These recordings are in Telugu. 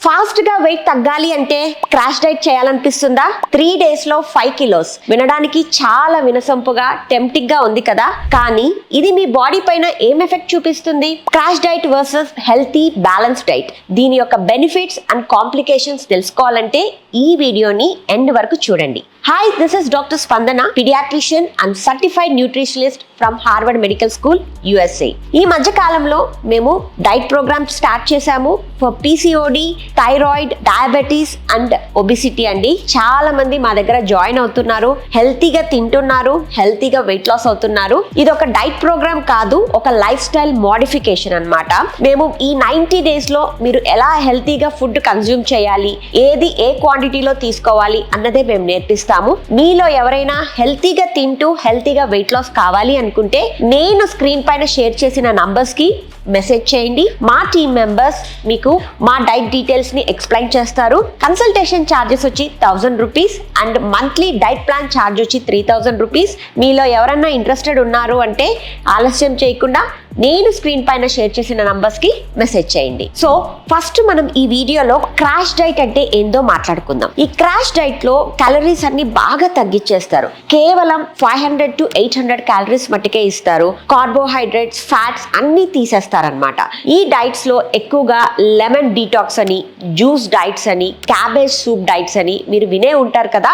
ఫాస్ట్ గా వెయిట్ తగ్గాలి అంటే క్రాష్ డైట్ చేయాలనిపిస్తుందా? 3 days లో 5 kilos వినడానికి చాలా వినసొంపుగా టెంప్టింగ్ గా ఉంది కదా, కానీ ఇది మీ బాడీ పైన ఏం ఎఫెక్ట్ చూపిస్తుంది? Crash diet versus healthy balance diet, దీని యొక్క బెనిఫిట్స్ అండ్ కాంప్లికేషన్స్ తెలుసుకోవాలంటే ఈ వీడియోని ఎండ్ వరకు చూడండి. Hi, this is doctor Spandana, paediatrician and certified nutritionist from Harvard Medical School, USA. ఈ మధ్య కాలంలో మేము డైట్ ప్రోగ్రామ్ స్టార్ట్ చేశాము for PCOD, thyroid, diabetes and obesity అండి. చాలా మంది మా దగ్గర జాయిన్ అవుతున్నారు, హెల్తీగా తింటున్నారు, హెల్తీగా వెయిట్ లాస్ అవుతున్నారు. ఇది ఒక డైట్ ప్రోగ్రామ్ కాదు, ఒక లైఫ్ స్టైల్ మోడిఫికేషన్ అన్నమాట. మేము ఈ 90 days లో మీరు ఎలా హెల్తీగా ఫుడ్ కన్జ్యూమ్ చేయాలి, ఏది ఏ క్వాంటిటీలో తీసుకోవాలి అన్నదే మేము నేర్పిస్తాము. మీలో ఎవరైనా హెల్తీగా తింటూ హెల్తీగా వెయిట్ లాస్ కావాలి అనుకుంటే నేను స్క్రీన్ పైన షేర్ చేసిన నంబర్స్ కి మెసేజ్ చేయండి. మా టీమ్ మెంబర్స్ మీకు మా డైట్ డీటెయిల్స్ ని ఎక్స్ప్లెయిన్ చేస్తారు. కన్సల్టేషన్ ఛార్జెస్ వచ్చి 1000 rupees and monthly diet plan charge వచ్చి 3000 రూపీస్. మీలో ఎవరన్నా ఇంట్రెస్టెడ్ ఉన్నారు అంటే ఆలస్యం చేయకుండా నేను స్క్రీన్ పైన షేర్ చేసిన నంబర్స్ కి మెసేజ్ చేయండి. సో ఫస్ట్ మనం ఈ వీడియోలో క్రాష్ డైట్ అంటే ఏందో మాట్లాడుకుందాం. ఈ క్రాష్ డైట్ లో క్యాలరీస్ అన్ని బాగా తగ్గించేస్తారు. కేవలం 500 to 800 క్యాలరీస్ మట్టుకే ఇస్తారు. కార్బోహైడ్రేట్స్, ఫ్యాట్స్ అన్ని తీసేస్తారనమాట. ఈ డైట్స్ లో ఎక్కువగా లెమన్ డీటాక్స్ అని, జ్యూస్ డైట్స్ అని, క్యాబేజ్ సూప్ డైట్స్ అని మీరు వినే ఉంటారు కదా.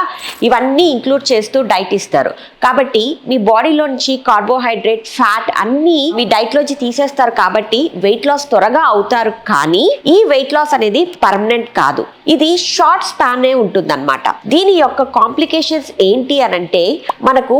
ఇవన్నీ ఇంక్లూడ్ చేస్తూ డైట్ ఇస్తారు. కాబట్టి మీ బాడీలో నుంచి కార్బోహైడ్రేట్, ఫ్యాట్ అన్ని మీ డైట్ లోంచి తీసేస్తారు. కాబట్టి వెయిట్ లాస్ త్వరగా అవుతారు. కానీ ఈ వెయిట్ లాస్ అనేది పర్మనెంట్ కాదు, ఇది షార్ట్ స్పానే ఉంటుందన్నమాట. దీని యొక్క కాంప్లికేషన్స్ ఏంటి అనంటే మనకు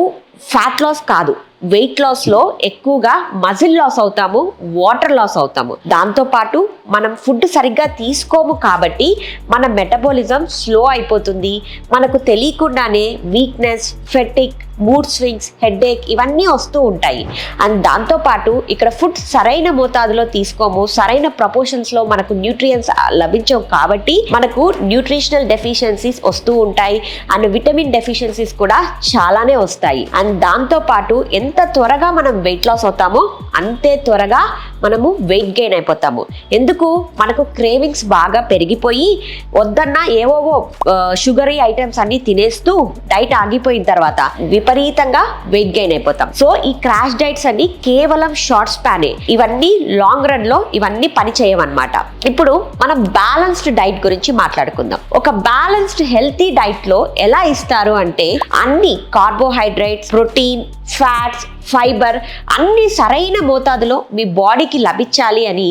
ఫ్యాట్ లాస్ కాదు, వెయిట్ లాస్ లో ఎక్కువగా మజిల్ లాస్ అవుతాము, వాటర్ లాస్ అవుతాము. దాంతో పాటు మనం ఫుడ్ సరిగ్గా తీసుకోము కాబట్టి మన మెటబాలిజం స్లో అయిపోతుంది. మనకు తెలియకుండానే వీక్నెస్, ఫెటిక్, మూడ్ స్వింగ్స్, హెడేక్ ఇవన్నీ వస్తూ ఉంటాయి. అండ్ దాంతోపాటు ఇక్కడ ఫుడ్ సరైన మోతాదులో తీసుకోము, సరైన ప్రపోర్షన్స్లో మనకు న్యూట్రియంట్స్ లభించవు కాబట్టి మనకు న్యూట్రిషనల్ డెఫిషియన్సీస్ వస్తూ ఉంటాయి. అండ్ విటమిన్ డెఫిషియన్సీస్ కూడా చాలానే వస్తాయి. అండ్ దాంతోపాటు ఎంత త్వరగా మనం వెయిట్ లాస్ అవుతామో అంతే త్వరగా మనము వెయిట్ గెయిన్ అయిపోతాము. ఎందుకు? మనకు క్రేవింగ్స్ బాగా పెరిగిపోయి వద్దన్నా ఏవోవో షుగరీ ఐటమ్స్ అన్ని తినేస్తూ డైట్ ఆగిపోయిన తర్వాత విపరీతంగా వెయిట్ గెయిన్ అయిపోతాం. సో ఈ క్రాష్ డైట్స్ అన్ని కేవలం షార్ట్ స్పానే, ఇవన్నీ లాంగ్ రన్ లో ఇవన్నీ పని చేయమన్నమాట. ఇప్పుడు మనం బ్యాలెన్స్డ్ డైట్ గురించి మాట్లాడుకుందాం. ఒక బ్యాలెన్స్డ్ హెల్తీ డైట్ లో ఎలా ఇస్తారు అంటే అన్ని కార్బోహైడ్రేట్స్, ప్రోటీన్, ఫ్యాట్స్, ఫైబర్ అన్ని సరైన మోతాదులో మీ బాడీకి లభించాలి అని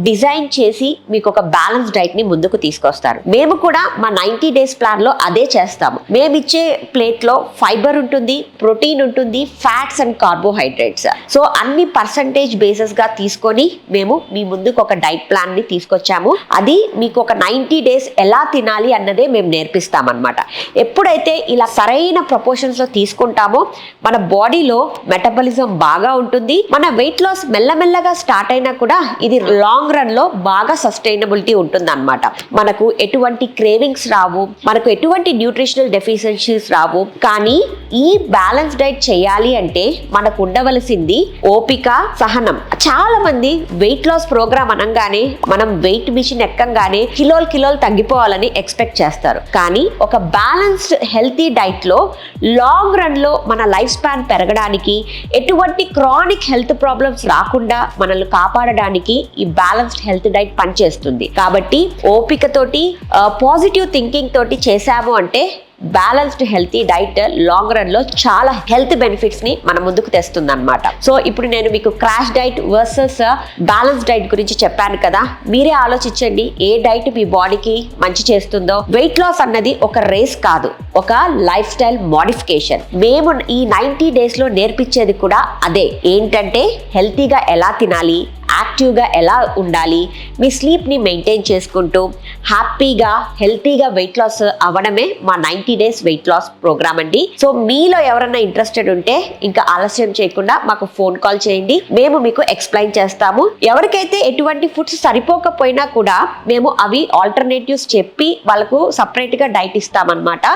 డిజైన్ చేసి మీకు ఒక బ్యాలెన్స్ డైట్ ని ముందుకు తీసుకొస్తారు. మేము కూడా మా 90 days ప్లాన్ లో అదే చేస్తాము. మేము ఇచ్చే ప్లేట్ లో ఫైబర్ ఉంటుంది, ప్రోటీన్ ఉంటుంది, ఫ్యాట్స్ అండ్ కార్బోహైడ్రేట్స్. సో అన్ని పర్సంటేజ్ బేసెస్ గా తీసుకొని మేము మీ ముందుకు ఒక డైట్ ప్లాన్ ని తీసుకొచ్చాము. అది మీకు ఒక 90 days ఎలా తినాలి అన్నదే మేము నేర్పిస్తామన్నమాట. ఎప్పుడైతే ఇలా సరైన ప్రపోర్షన్స్ లో తీసుకుంటామో మన బాడీలో మెటబాలిజం బాగా ఉంటుంది. మన వెయిట్ లాస్ మెల్లమెల్లగా స్టార్ట్ అయినా కూడా ఇది లాంగ్ రన్ లో బాగా సస్టైనబిలిటీ ఉంటుంది అన్నమాట. మనకు ఎటువంటి క్రేవింగ్స్ రావు, మనకు ఎటువంటి న్యూట్రిషనల్ డెఫిషియన్సీస్ రావు. కానీ ఈ బ్యాలెన్స్ డైట్ చేయాలి అంటే మనకు ఉండవలసింది ఓపిక, సహనం. చాలా మంది వెయిట్ లాస్ ప్రోగ్రామ్ అనగానే మనం వెయిట్ మిషన్ ఎక్కంగానే కిలోలు తగ్గిపోవాలని ఎక్స్పెక్ట్ చేస్తారు. కానీ ఒక బ్యాలెన్స్డ్ హెల్తీ డైట్ లో లాంగ్ రన్ లో మన లైఫ్ స్పాన్ పెరగడానికి, ఎటువంటి క్రానిక్ హెల్త్ ప్రాబ్లమ్స్ రాకుండా మనల్ని కాపాడడానికి ఈ బ్యాలెన్స్డ్ హెల్త్ డైట్ పనిచేస్తుంది. కాబట్టి ఓపికతోటి, పాజిటివ్ థింకింగ్ తోటి చేశాము అంటే balanced healthy diet long run లో చాలా హెల్త్ బెనిఫిట్స్ ని మన ముందుకు తెస్తుంది అనమాట. సో ఇప్పుడు నేను మీకు crash diet versus balance diet గురించి చెప్పాను కదా, మీరే ఆలోచించండి ఏ డైట్ మీ బాడీకి మంచి చేస్తుందో. వెయిట్ లాస్ అన్నది ఒక రేస్ కాదు, ఒక లైఫ్ స్టైల్ మోడిఫికేషన్. మేము ఈ 90 days లో నేర్పించేది కూడా అదే. ఏంటంటే హెల్తీగా ఎలా తినాలి, యాక్టివ్గా ఎలా ఉండాలి, మీ స్లీప్ని మెయింటైన్ చేసుకుంటూ హ్యాపీగా హెల్తీగా వెయిట్ లాస్ అవ్వడమే మా 90 days వెయిట్ లాస్ ప్రోగ్రామ్ అండి. సో మీలో ఎవరైనా ఇంట్రెస్టెడ్ ఉంటే ఇంకా ఆలస్యం చేయకుండా మాకు ఫోన్ కాల్ చేయండి, మేము మీకు ఎక్స్ప్లెయిన్ చేస్తాము. ఎవరికైతే ఎటువంటి ఫుడ్స్ సరిపోకపోయినా కూడా మేము అవి ఆల్టర్నేటివ్స్ చెప్పి వాళ్ళకు సపరేట్గా డైట్ ఇస్తామన్నమాట.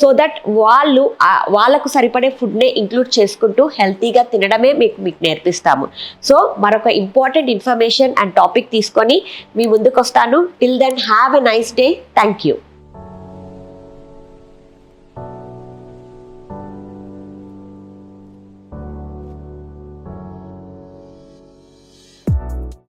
సో దట్ వాళ్ళకు సరిపడే ఫుడ్నే ఇంక్లూడ్ చేసుకుంటూ హెల్తీగా తినడమే మీకు నేర్పిస్తాము. సో మరొక ఇంపార్టెంట్ ఇన్ఫర్మేషన్ అండ్ టాపిక్ తీసుకొని మీ ముందుకు వస్తాను. Till then have a nice day. Thank you.